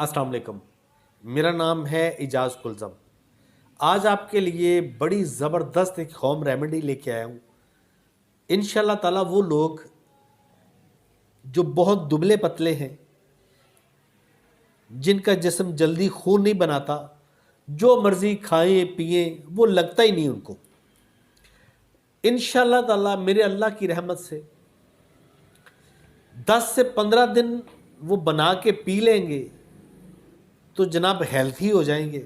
अस्सलाम वालेकुम। मेरा नाम है इजाज़ कुलज़म। आज आपके लिए बड़ी ज़बरदस्त एक होम रेमेडी लेके आया हूँ। इंशाल्लाह ताला वो लोग जो बहुत दुबले पतले हैं, जिनका जिस्म जल्दी खून नहीं बनाता, जो मर्ज़ी खाएं पिएं वो लगता ही नहीं उनको, इंशाल्लाह ताला मेरे अल्लाह की रहमत से 10 से 15 दिन वो बना के पी लेंगे तो जनाब हेल्थी हो जाएंगे।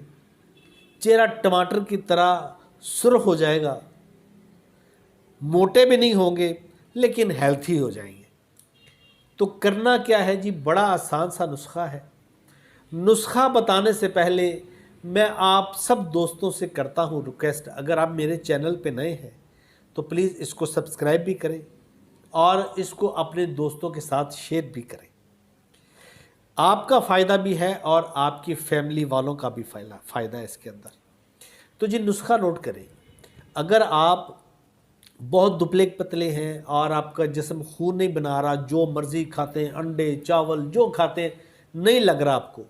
चेहरा टमाटर की तरह सुर्ख हो जाएगा, मोटे भी नहीं होंगे लेकिन हेल्थी हो जाएंगे। तो करना क्या है जी, बड़ा आसान सा नुस्खा है। नुस्खा बताने से पहले मैं आप सब दोस्तों से करता हूँ रिक्वेस्ट, अगर आप मेरे चैनल पे नए हैं तो प्लीज़ इसको सब्सक्राइब भी करें और इसको अपने दोस्तों के साथ शेयर भी करें। आपका फ़ायदा भी है और आपकी फैमिली वालों का भी फ़ायदा है इसके अंदर। तो जी नुस्खा नोट करें। अगर आप बहुत दुबले पतले हैं और आपका जिस्म खून नहीं बना रहा, जो मर्ज़ी खाते हैं, अंडे चावल जो खाते हैं, नहीं लग रहा आपको,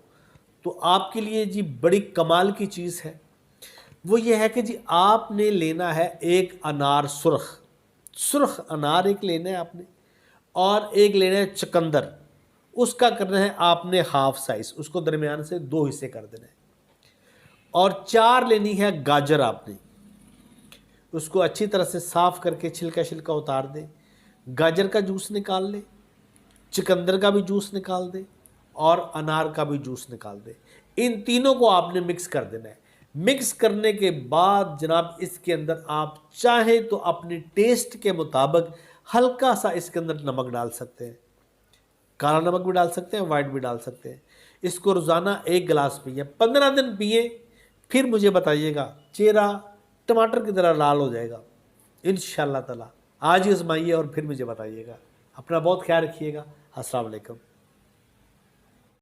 तो आपके लिए जी बड़ी कमाल की चीज़ है। वो ये है कि जी आपने लेना है एक अनार सुर्ख, सुर्ख अनार एक लेना है आपने, और एक लेना है चुकंदर। उसका करना है आपने हाफ साइज़, उसको दरमियान से 2 हिस्से कर देना है। और 4 लेनी है गाजर आपने, उसको अच्छी तरह से साफ़ करके छिलका छिलका उतार दें। गाजर का जूस निकाल लें, चुकंदर का भी जूस निकाल दें और अनार का भी जूस निकाल दें। इन तीनों को आपने मिक्स कर देना है। मिक्स करने के बाद जनाब इसके अंदर आप चाहें तो अपने टेस्ट के मुताबिक हल्का सा इसके अंदर नमक डाल सकते हैं। काला नमक भी डाल सकते हैं, वाइट भी डाल सकते हैं। इसको रोज़ाना 1 गिलास पिए, 15 दिन पिए, फिर मुझे बताइएगा चेहरा टमाटर की तरह लाल हो जाएगा इंशाअल्लाह ताला। आज ही आजमाइए और फिर मुझे बताइएगा। अपना बहुत ख्याल रखिएगा। अस्सलाम वालेकुम।